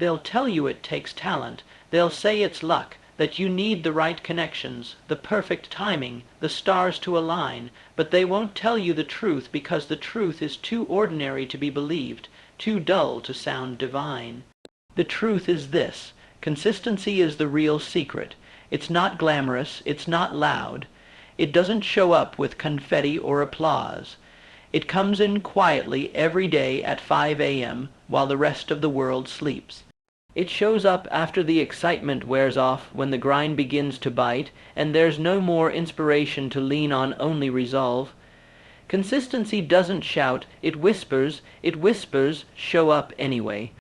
They'll tell you it takes talent. They'll say it's luck, that you need the right connections, the perfect timing, the stars to align, but they won't tell you the truth because the truth is too ordinary to be believed, too dull to sound divine. The truth is this: consistency is the real secret. It's not glamorous, it's not loud. It doesn't show up with confetti or applause. It comes in quietly every day at 5 a.m. while the rest of the world sleeps. It shows up after the excitement wears off, when the grind begins to bite, and there's no more inspiration to lean on, only resolve. Consistency doesn't shout, it whispers, show up anyway.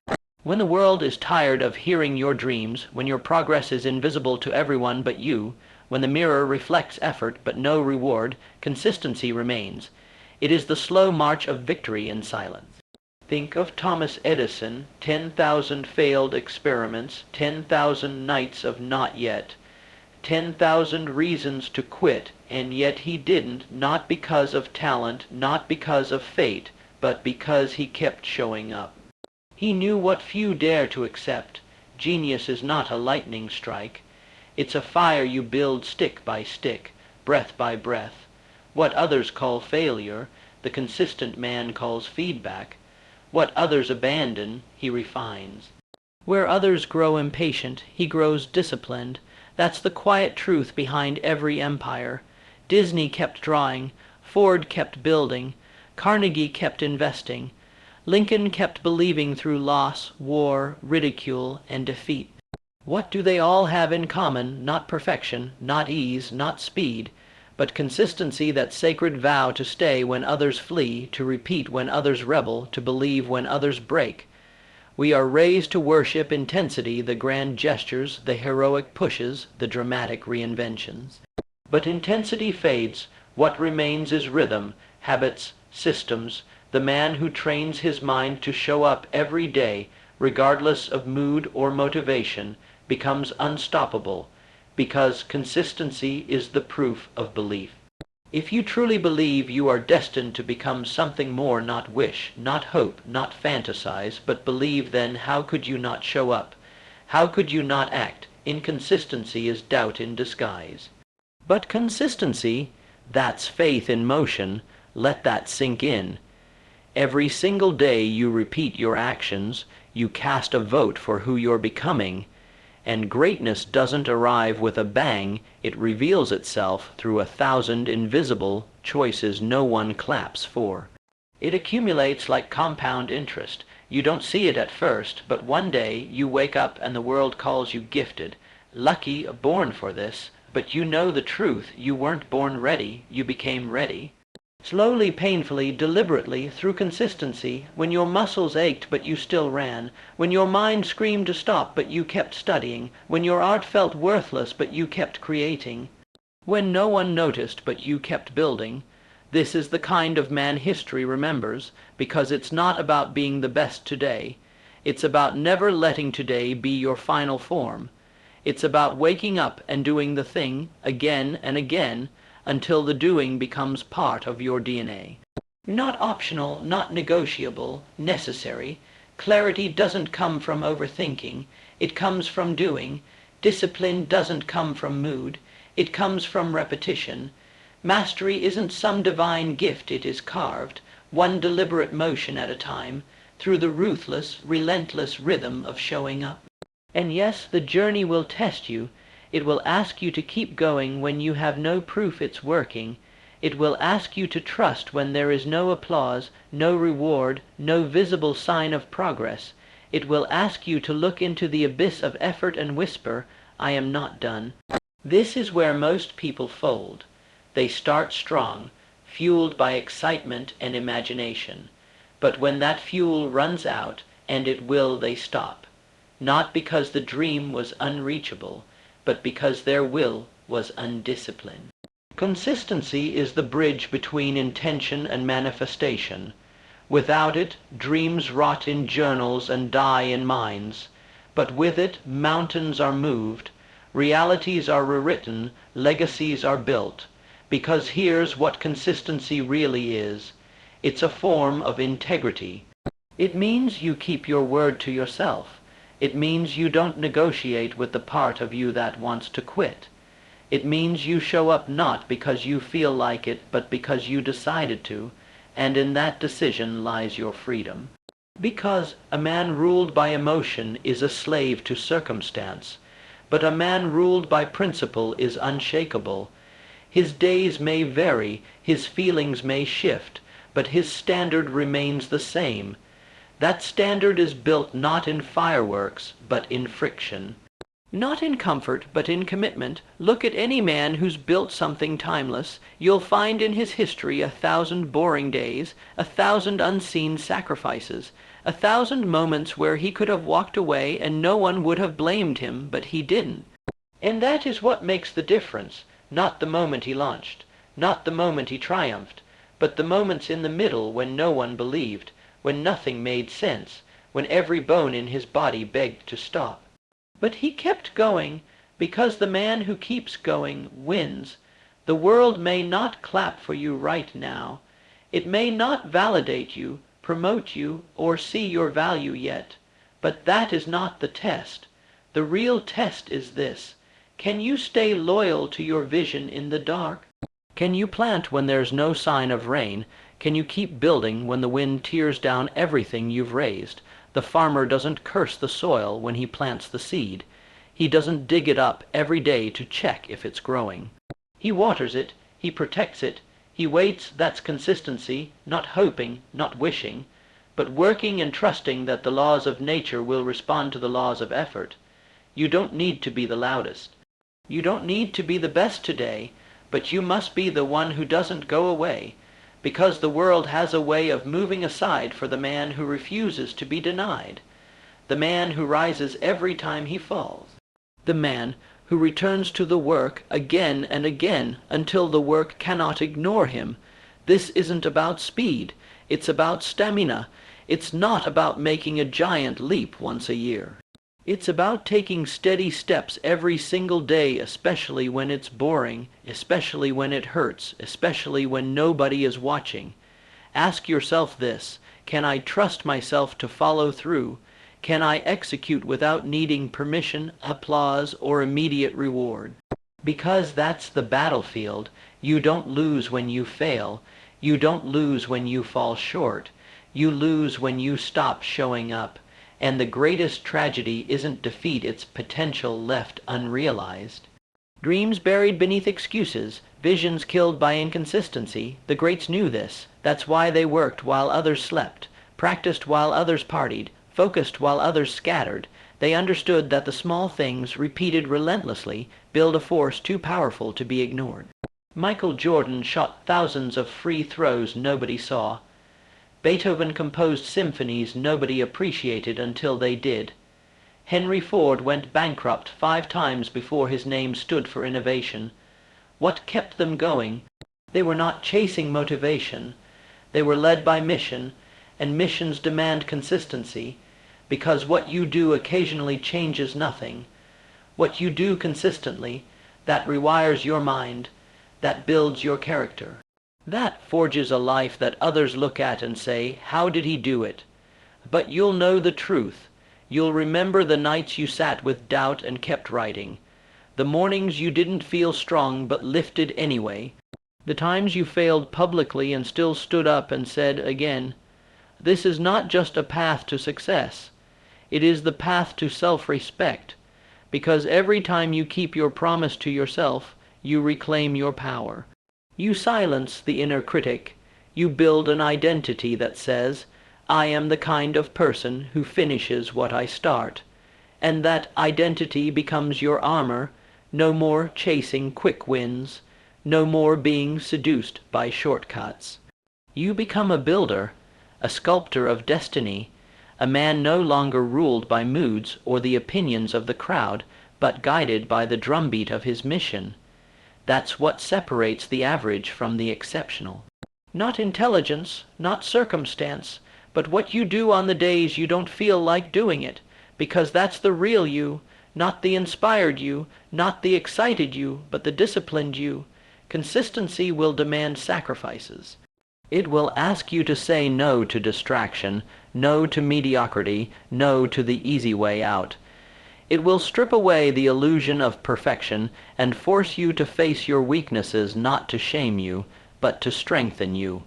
When the world is tired of hearing your dreams, when your progress is invisible to everyone but you, when the mirror reflects effort but no reward, consistency remains. It is the slow march of victory in silence. Think of Thomas Edison, 10,000 failed experiments, 10,000 nights of not yet, 10,000 reasons to quit, and yet he didn't, not because of talent, not because of fate, but because he kept showing up. He knew what few dare to accept. Genius is not a lightning strike. It's a fire you build stick by stick, breath by breath. What others call failure, the consistent man calls feedback. What others abandon, he refines. Where others grow impatient, he grows disciplined. That's the quiet truth behind every empire. Disney kept drawing, Ford kept building, Carnegie kept investing. Lincoln kept believing through loss, war, ridicule, and defeat. What do they all have in common? Not perfection, not ease, not speed, but consistency, that sacred vow to stay when others flee, to repeat when others rebel, to believe when others break. We are raised to worship intensity, the grand gestures, the heroic pushes, the dramatic reinventions. But intensity fades. What remains is rhythm, habits, systems, the man who trains his mind to show up every day, regardless of mood or motivation, becomes unstoppable, because consistency is the proof of belief. If you truly believe you are destined to become something more, not wish, not hope, not fantasize, but believe, then how could you not show up? How could you not act? Inconsistency is doubt in disguise. But consistency, that's faith in motion. Let that sink in. Every single day you repeat your actions, you cast a vote for who you're becoming, and greatness doesn't arrive with a bang, it reveals itself through 1,000 invisible choices no one claps for. It accumulates like compound interest. You don't see it at first, but one day you wake up and the world calls you gifted, lucky, born for this, but you know the truth, you weren't born ready, you became ready. Slowly, painfully, deliberately, through consistency, when your muscles ached but you still ran, when your mind screamed to stop but you kept studying, when your art felt worthless but you kept creating, when no one noticed but you kept building. This is the kind of man history remembers, because it's not about being the best today. It's about never letting today be your final form. It's about waking up and doing the thing again and again, until the doing becomes part of your DNA. Not optional, not negotiable, necessary. Clarity doesn't come from overthinking, it comes from doing. Discipline doesn't come from mood, it comes from repetition. Mastery isn't some divine gift, it is carved, one deliberate motion at a time, through the ruthless, relentless rhythm of showing up. And yes, the journey will test you. It will ask you to keep going when you have no proof it's working. It will ask you to trust when there is no applause, no reward, no visible sign of progress. It will ask you to look into the abyss of effort and whisper, "I am not done." This is where most people fold. They start strong, fueled by excitement and imagination. But when that fuel runs out, and it will, they stop. Not because the dream was unreachable, but because their will was undisciplined. Consistency is the bridge between intention and manifestation. Without it, dreams rot in journals and die in minds. But with it, mountains are moved, realities are rewritten, legacies are built. Because here's what consistency really is. It's a form of integrity. It means you keep your word to yourself. It means you don't negotiate with the part of you that wants to quit. It means you show up not because you feel like it, but because you decided to, and in that decision lies your freedom. Because a man ruled by emotion is a slave to circumstance, but a man ruled by principle is unshakable. His days may vary, his feelings may shift, but his standard remains the same. That standard is built not in fireworks, but in friction. Not in comfort, but in commitment. Look at any man who's built something timeless. You'll find in his history 1,000 boring days, 1,000 unseen sacrifices, 1,000 moments where he could have walked away and no one would have blamed him, but he didn't. And that is what makes the difference. Not the moment he launched, not the moment he triumphed, but the moments in the middle when no one believed, when nothing made sense, when every bone in his body begged to stop. But he kept going, because the man who keeps going wins. The world may not clap for you right now. It may not validate you, promote you, or see your value yet. But that is not the test. The real test is this. Can you stay loyal to your vision in the dark? Can you plant when there's no sign of rain? Can you keep building when the wind tears down everything you've raised? The farmer doesn't curse the soil when he plants the seed. He doesn't dig it up every day to check if it's growing. He waters it, he protects it, he waits. That's consistency, not hoping, not wishing, but working and trusting that the laws of nature will respond to the laws of effort. You don't need to be the loudest. You don't need to be the best today, but you must be the one who doesn't go away, because the world has a way of moving aside for the man who refuses to be denied, the man who rises every time he falls, the man who returns to the work again and again until the work cannot ignore him. This isn't about speed, it's about stamina. It's not about making a giant leap once a year. It's about taking steady steps every single day, especially when it's boring, especially when it hurts, especially when nobody is watching. Ask yourself this: can I trust myself to follow through? Can I execute without needing permission, applause, or immediate reward? Because that's the battlefield. You don't lose when you fail. You don't lose when you fall short. You lose when you stop showing up. And the greatest tragedy isn't defeat, it's potential left unrealized. Dreams buried beneath excuses, visions killed by inconsistency. The greats knew this. That's why they worked while others slept, practiced while others partied, focused while others scattered. They understood that the small things, repeated relentlessly, build a force too powerful to be ignored. Michael Jordan shot thousands of free throws nobody saw. Beethoven composed symphonies nobody appreciated until they did. Henry Ford went bankrupt 5 times before his name stood for innovation. What kept them going? They were not chasing motivation. They were led by mission, and missions demand consistency, because what you do occasionally changes nothing. What you do consistently, that rewires your mind, that builds your character. That forges a life that others look at and say, how did he do it? But you'll know the truth. You'll remember the nights you sat with doubt and kept writing, the mornings you didn't feel strong but lifted anyway, the times you failed publicly and still stood up and said again, this is not just a path to success. It is the path to self-respect, because every time you keep your promise to yourself, you reclaim your power. You silence the inner critic. You build an identity that says, I am the kind of person who finishes what I start. And that identity becomes your armor. No more chasing quick wins. No more being seduced by shortcuts. You become a builder, a sculptor of destiny, a man no longer ruled by moods or the opinions of the crowd, but guided by the drumbeat of his mission. That's what separates the average from the exceptional. Not intelligence, not circumstance, but what you do on the days you don't feel like doing it, because that's the real you, not the inspired you, not the excited you, but the disciplined you. Consistency will demand sacrifices. It will ask you to say no to distraction, no to mediocrity, no to the easy way out. It will strip away the illusion of perfection and force you to face your weaknesses, not to shame you, but to strengthen you.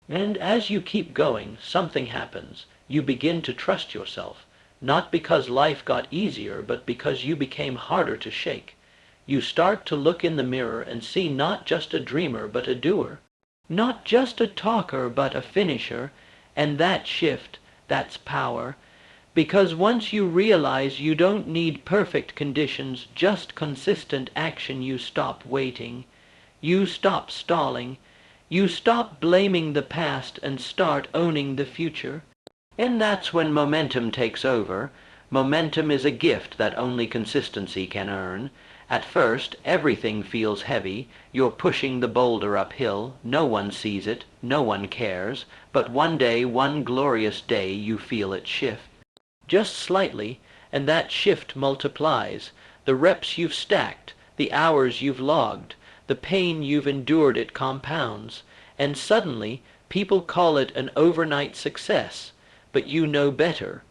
And as you keep going, something happens. You begin to trust yourself, not because life got easier, but because you became harder to shake. You start to look in the mirror and see not just a dreamer, but a doer. Not just a talker, but a finisher. And that shift, that's power. Because once you realize you don't need perfect conditions, just consistent action, you stop waiting. You stop stalling. You stop blaming the past and start owning the future. And that's when momentum takes over. Momentum is a gift that only consistency can earn. At first, everything feels heavy. You're pushing the boulder uphill. No one sees it. No one cares. But one day, one glorious day, you feel it shift. Just slightly, and that shift multiplies. The reps you've stacked, the hours you've logged, the pain you've endured, it compounds. And suddenly, people call it an overnight success. But you know better.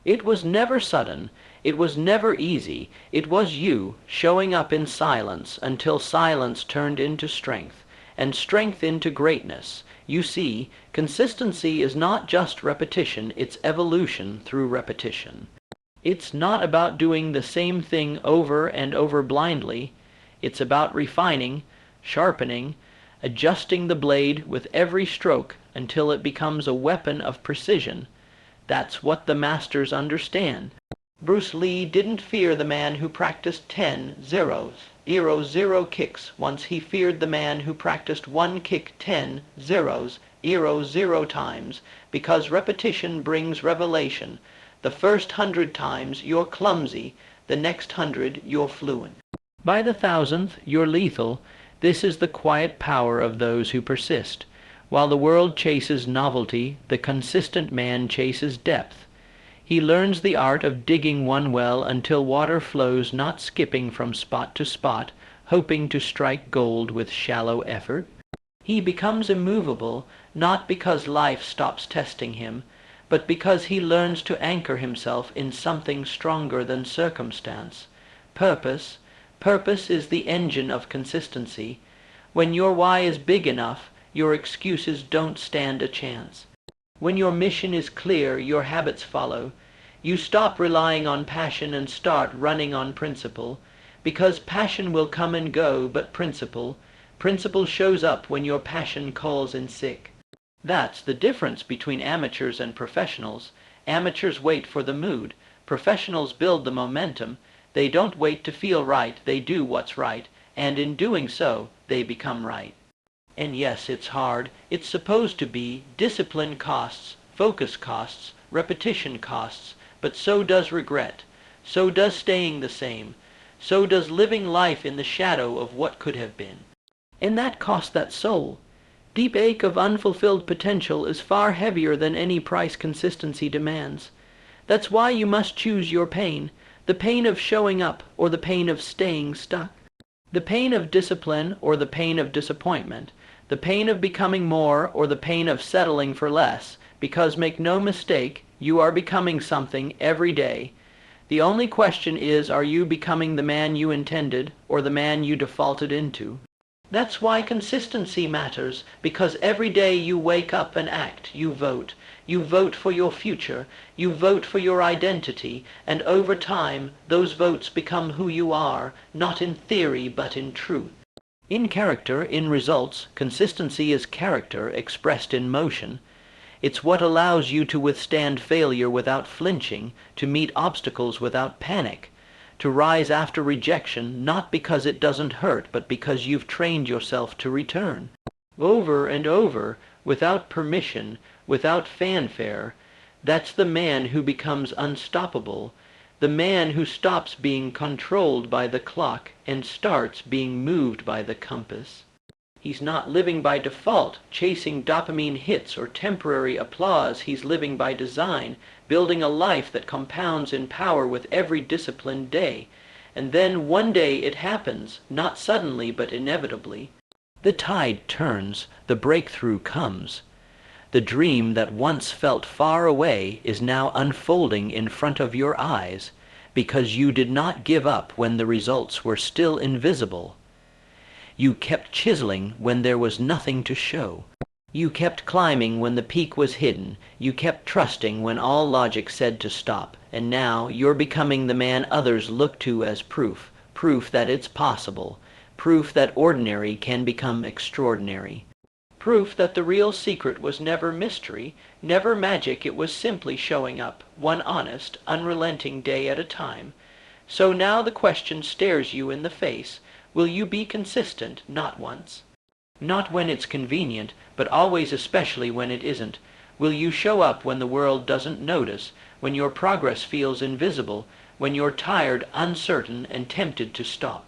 It was never sudden. It was never easy. It was you showing up in silence until silence turned into strength, and strength into greatness. You see, consistency is not just repetition, it's evolution through repetition. It's not about doing the same thing over and over blindly. It's about refining, sharpening, adjusting the blade with every stroke until it becomes a weapon of precision. That's what the masters understand. Bruce Lee didn't fear the man who practiced 10 zero kicks. Once he feared the man who practiced one kick 10 0 times, because repetition brings revelation. The first 100 times you're clumsy, the next 100 you're fluent. By the 1,000th you're lethal. This is the quiet power of those who persist. While the world chases novelty, the consistent man chases depth. He learns the art of digging one well until water flows, not skipping from spot to spot, hoping to strike gold with shallow effort. He becomes immovable, not because life stops testing him, but because he learns to anchor himself in something stronger than circumstance. Purpose is the engine of consistency. When your why is big enough, your excuses don't stand a chance. When your mission is clear, your habits follow. You stop relying on passion and start running on principle, because passion will come and go, but principle shows up when your passion calls in sick. That's the difference between amateurs and professionals. Amateurs wait for the mood. Professionals build the momentum. They don't wait to feel right, they do what's right, and in doing so, they become right. And yes, it's hard. It's supposed to be. Discipline costs, focus costs, repetition costs, but so does regret. So does staying the same. So does living life in the shadow of what could have been. And that costs that soul. Deep ache of unfulfilled potential is far heavier than any price consistency demands. That's why you must choose your pain, the pain of showing up or the pain of staying stuck. The pain of discipline or the pain of disappointment. The pain of becoming more or the pain of settling for less, because make no mistake, you are becoming something every day. The only question is, are you becoming the man you intended or the man you defaulted into? That's why consistency matters, because every day you wake up and act, you vote. You vote for your future, you vote for your identity, and over time, those votes become who you are, not in theory but in truth. In character, in results, consistency is character expressed in motion. It's what allows you to withstand failure without flinching, to meet obstacles without panic, to rise after rejection, not because it doesn't hurt, but because you've trained yourself to return. Over and over, without permission, without fanfare. That's the man who becomes unstoppable, the man who stops being controlled by the clock and starts being moved by the compass. He's not living by default, chasing dopamine hits or temporary applause. He's living by design, building a life that compounds in power with every disciplined day. And then one day it happens, not suddenly but inevitably. The tide turns, the breakthrough comes. The dream that once felt far away is now unfolding in front of your eyes, because you did not give up when the results were still invisible. You kept chiseling when there was nothing to show. You kept climbing when the peak was hidden. You kept trusting when all logic said to stop. And now you're becoming the man others look to as proof that it's possible, proof that ordinary can become extraordinary. Proof that the real secret was never mystery, never magic, it was simply showing up, one honest, unrelenting day at a time. So now the question stares you in the face. Will you be consistent, not once? Not when it's convenient, but always, especially when it isn't. Will you show up when the world doesn't notice, when your progress feels invisible, when you're tired, uncertain, and tempted to stop?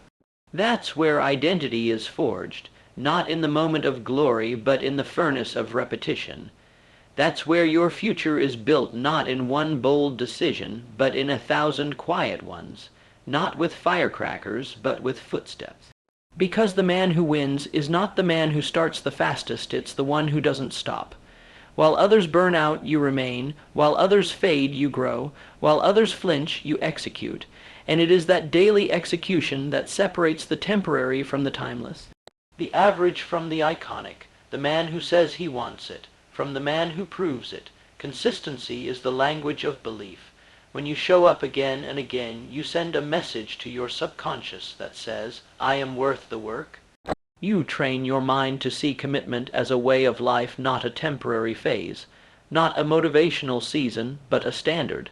That's where identity is forged, not in the moment of glory, but in the furnace of repetition. That's where your future is built, not in one bold decision, but in 1,000 quiet ones, not with firecrackers, but with footsteps. Because the man who wins is not the man who starts the fastest, it's the one who doesn't stop. While others burn out, you remain. While others fade, you grow. While others flinch, you execute. And it is that daily execution that separates the temporary from the timeless, the average from the iconic, the man who says he wants it, from the man who proves it. Consistency is the language of belief. When you show up again and again, you send a message to your subconscious that says, I am worth the work. You train your mind to see commitment as a way of life, not a temporary phase, not a motivational season, but a standard.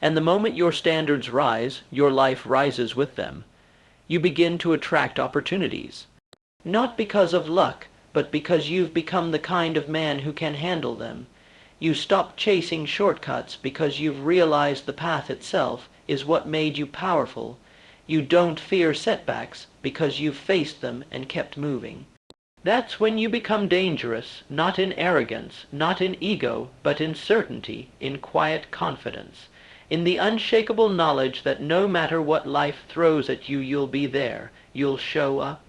And the moment your standards rise, your life rises with them. You begin to attract opportunities. Not because of luck, but because you've become the kind of man who can handle them. You stop chasing shortcuts because you've realized the path itself is what made you powerful. You don't fear setbacks because you've faced them and kept moving. That's when you become dangerous, not in arrogance, not in ego, but in certainty, in quiet confidence, in the unshakable knowledge that no matter what life throws at you, you'll be there, you'll show up.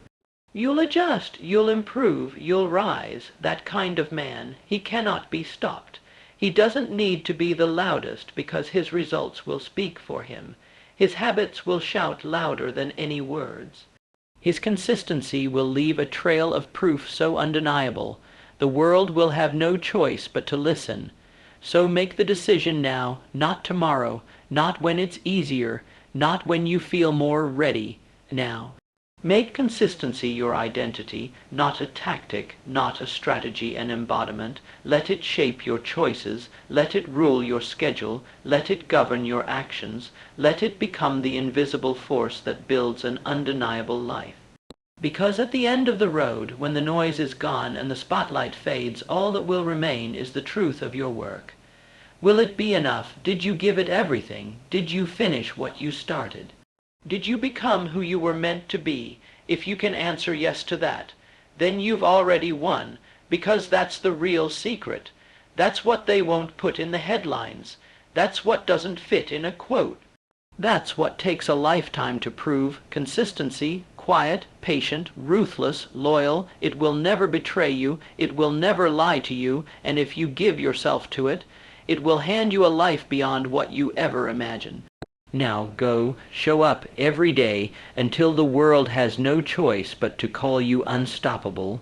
You'll adjust, you'll improve, you'll rise. That kind of man, he cannot be stopped. He doesn't need to be the loudest because his results will speak for him. His habits will shout louder than any words. His consistency will leave a trail of proof so undeniable, the world will have no choice but to listen. So make the decision now, not tomorrow, not when it's easier, not when you feel more ready, now. Make consistency your identity, not a tactic, not a strategy and embodiment. Let it shape your choices, let it rule your schedule, let it govern your actions, let it become the invisible force that builds an undeniable life. Because at the end of the road, when the noise is gone and the spotlight fades, all that will remain is the truth of your work. Will it be enough? Did you give it everything? Did you finish what you started? Did you become who you were meant to be? If you can answer yes to that, then you've already won, because that's the real secret. That's what they won't put in the headlines. That's what doesn't fit in a quote. That's what takes a lifetime to prove. Consistency, quiet, patient, ruthless, loyal. It will never betray you. It will never lie to you. And if you give yourself to it, it will hand you a life beyond what you ever imagine. Now go, show up every day until the world has no choice but to call you unstoppable.